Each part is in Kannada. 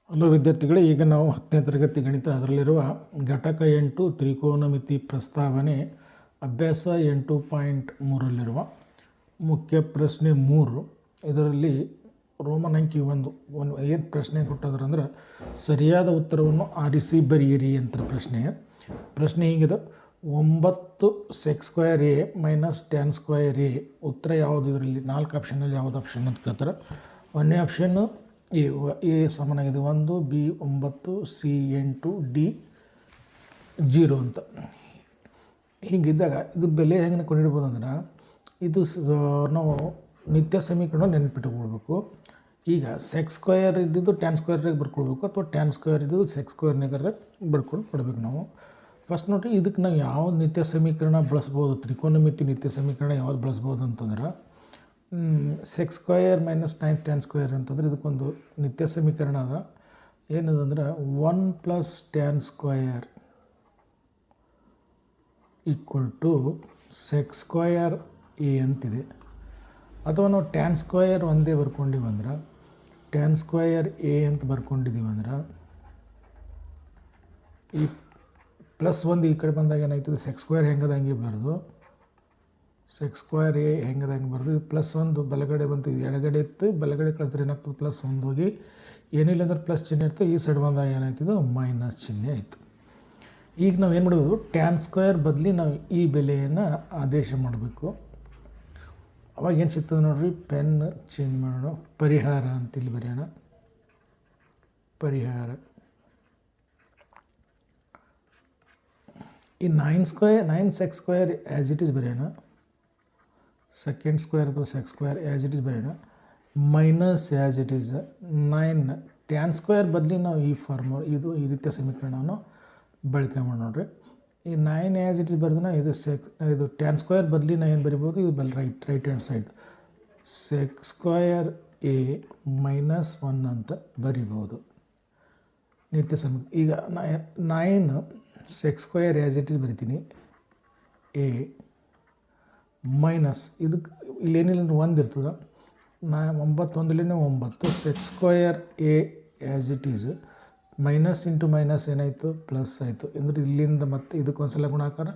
ಹಲೋ ವಿದ್ಯಾರ್ಥಿಗಳೇ, ಈಗ ನಾವು 10ನೇ ತರಗತಿ ಗಣಿತ ಅದರಲ್ಲಿರುವ ಘಟಕ 8 ತ್ರಿಕೋನಮಿತಿ ಪ್ರಸ್ತಾವನೆ ಅಭ್ಯಾಸ 8.3ರಲ್ಲಿರುವ ಮುಖ್ಯ ಪ್ರಶ್ನೆ 3. ಇದರಲ್ಲಿ ರೋಮನ್ ಅಂಕಿ ಒಂದು ಏನು ಪ್ರಶ್ನೆ ಕೊಟ್ಟದ್ರಂದ್ರೆ ಸರಿಯಾದ ಉತ್ತರವನ್ನು ಆರಿಸಿ ಬರೆಯಿರಿ ಅಂತ ಪ್ರಶ್ನೆ ಹೀಗಿದೆ. 9 sec square a minus tan square a ಉತ್ತರ ಯಾವುದು? ಇದರಲ್ಲಿ 4 ಆಪ್ಷನಲ್ಲಿ ಯಾವುದು ಆಪ್ಷನ್ ಅಂತ ಕೇಳ್ತಾರೆ. ಒಂದನೇ ಆಪ್ಷನ್ನು ಎ ಸಮಾನಾಗಿದೆ 1, ಬಿ 9, ಸಿ 8, ಡಿ 0 ಅಂತ. ಹೀಗಿದ್ದಾಗ ಇದು ಬೆಲೆ ಹೆಂಗೆ ಕೊಂಡಿಡ್ಬೋದು ಅಂದ್ರೆ ಇದು ನಾವು ನಿತ್ಯ ಸಮೀಕರಣ ನೆನಪಿಟ್ಟುಕೊಳ್ಬೇಕು. ಈಗ ಸೆಕ್ ಸ್ಕ್ವಯರ್ ಇದ್ದಿದ್ದು ಟ್ಯಾನ್ ಸ್ಕ್ವೇರ್ನಾಗ ಬರ್ಕೊಳ್ಬೇಕು, ಅಥವಾ ಟ್ಯಾನ್ ಸ್ಕ್ವೇರ್ ಇದ್ದಿದ್ದು ಸೆಕ್ ಸ್ಕ್ವೇರ್ನಾಗ ಬರ್ಕೊಂಡು ಕೊಡಬೇಕು ನಾವು. ಫಸ್ಟ್ ನೋಡಿರಿ, ಇದಕ್ಕೆ ನಾವು ಯಾವ ನಿತ್ಯ ಸಮೀಕರಣ ಬಳಸ್ಬೋದು, ತ್ರಿಕೋನಮಿತಿ ನಿತ್ಯ ಸಮೀಕರಣ ಯಾವ್ದು ಬಳಸ್ಬೋದು ಅಂತಂದ್ರೆ sec square minus tan square ಅಂತಂದ್ರೆ ಇದಕ್ಕೊಂದು ನಿತ್ಯ ಸಮೀಕರಣ ಅದ. ಏನದಂದ್ರೆ 1 + tan square = sec square A ಅಂತಿದೆ. ಅಥವಾ ನಾವು ಟ್ಯಾನ್ ಸ್ಕ್ವಯರ್ ಒಂದೇ ಬರ್ಕೊಂಡಿವಂದ್ರೆ ಟ್ಯಾನ್ ಸ್ಕ್ವಯರ್ ಎ ಅಂತ ಬರ್ಕೊಂಡಿದ್ದೀವಂದ್ರೆ ಈ +1 ಈ ಕಡೆ ಬಂದಾಗ ಏನಾಗ್ತದೆ, ಸೆಕ್ ಸ್ಕ್ವೇರ್ ಹೆಂಗದ ಹಂಗೆ ಬರೋದು, ಸೆಕ್ ಸ್ಕ್ವೇರ್ ಎ ಹೆಂಗದ ಹಂಗೆ ಬರೋದು. ಇದು +1 ಬಲಗಡೆ ಬಂತು, ಇದು ಎಡಗಡೆ ಇತ್ತು, ಬಲಗಡೆ ಕಳಿಸಿದ್ರೆ ಏನಾಗ್ತದೆ +1 ಹೋಗಿ ಏನಿಲ್ಲ ಅಂದ್ರೆ ಪ್ಲಸ್ ಚಿಹ್ನೆ ಇರ್ತದೆ. ಈ ಸೈಡ್ ಬಂದಾಗ ಏನಾಗ್ತದೆ ಮೈನಸ್ ಚಿಹ್ನೆ ಆಯಿತು. ಈಗ ನಾವು ಏನು ಮಾಡೋದು, ಟ್ಯಾನ್ ಸ್ಕ್ವೇರ್ ಬದಲಿ ನಾವು ಈ ಬೆಲೆಯನ್ನು ಆದೇಶ ಮಾಡಬೇಕು. ಅವಾಗ ಏನು ಸಿಗ್ತದೆ ನೋಡ್ರಿ, ಪೆನ್ ಚೇಂಜ್ ಮಾಡೋಣ, ಪರಿಹಾರ ಅಂತಿಲ್ಲಿ ಬರೆಯೋಣ. ಪರಿಹಾರ ಈ 9 sec square as it is ಬರೆಯೋಣ. ಸೆಕೆಂಡ್ ಸ್ಕ್ವೇರ್ ಅಥವಾ sec square as it is ಬರೆಯೋಣ. Minus as it is 9 tan square ಬದಲಿ ನಾವು ಈ ಇದು ಈ ರೀತಿಯ ಸಮೀಕರಣವನ್ನು ಬಳಕೆ ಮಾಡಿ ನೋಡ್ರಿ. ಈ 9 ಆ್ಯಸ್ ಇಟ್ ಈಸ್ ಬರೆದ್ರೆ ಇದು ಟ್ಯಾನ್ ಸ್ಕ್ವೇರ್ ಬದಲಿ ನಾವು ಏನು ಬರಿಬೋದು, ಇದು right hand side sec square A -1 ಅಂತ ಬರಿಬೋದು ನಿತ್ಯ ಈಗ 9 sec square as it is ಬರಿತೀನಿ. ಎ ಮೈನಸ್ ಇದಕ್ಕೆ ಇಲ್ಲೇನಿಲ್ಲ 1 ಇರ್ತದೆ, 9 sec square A as it is minus into minus ಏನಾಯಿತು, ಪ್ಲಸ್ ಆಯಿತು. ಅಂದರೆ ಇಲ್ಲಿಂದ ಮತ್ತೆ ಇದಕ್ಕೊಂದು ಸಲ ಗುಣಾಕಾರ,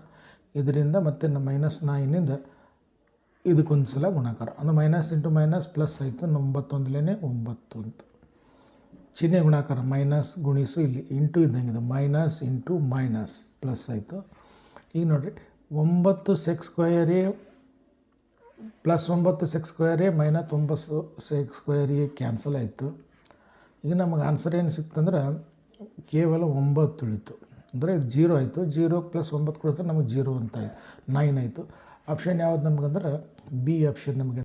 ಇದರಿಂದ ಮತ್ತೆ -9 ಇದಕ್ಕೊಂದು ಸಲ ಗುಣಾಕಾರ, ಅಂದರೆ ಮೈನಸ್ ಇಂಟು ಮೈನಸ್ ಪ್ಲಸ್ ಆಯಿತು. 9 ಅಂತ ಚಿಹ್ನೆ ಗುಣಾಕಾರ, ಮೈನಸ್ ಗುಣಿಸು ಇಲ್ಲಿ ಇಂಟು ಇದ್ದಂಗಿದೆ, ಮೈನಸ್ ಇಂಟು ಮೈನಸ್ ಪ್ಲಸ್ ಆಯಿತು. ಈಗ ನೋಡಿರಿ 9 sec square A +9 sec square A -9 sec square A cancel ಆಯಿತು. ಈಗ ನಮಗೆ ಆನ್ಸರ್ ಏನು ಸಿಕ್ತಂದ್ರೆ ಕೇವಲ 9 ಉಳಿತು. ಅಂದರೆ ಇದು 0 ಆಯಿತು. 0 + 9 ಕೊಡಿದ್ರೆ ನಮಗೆ 0 ಅಂತ 9 ಆಯಿತು. ಆಪ್ಷನ್ ಯಾವುದು ನಮಗಂದ್ರೆ ಬಿ ಆಪ್ಷನ್ ನಮಗೆ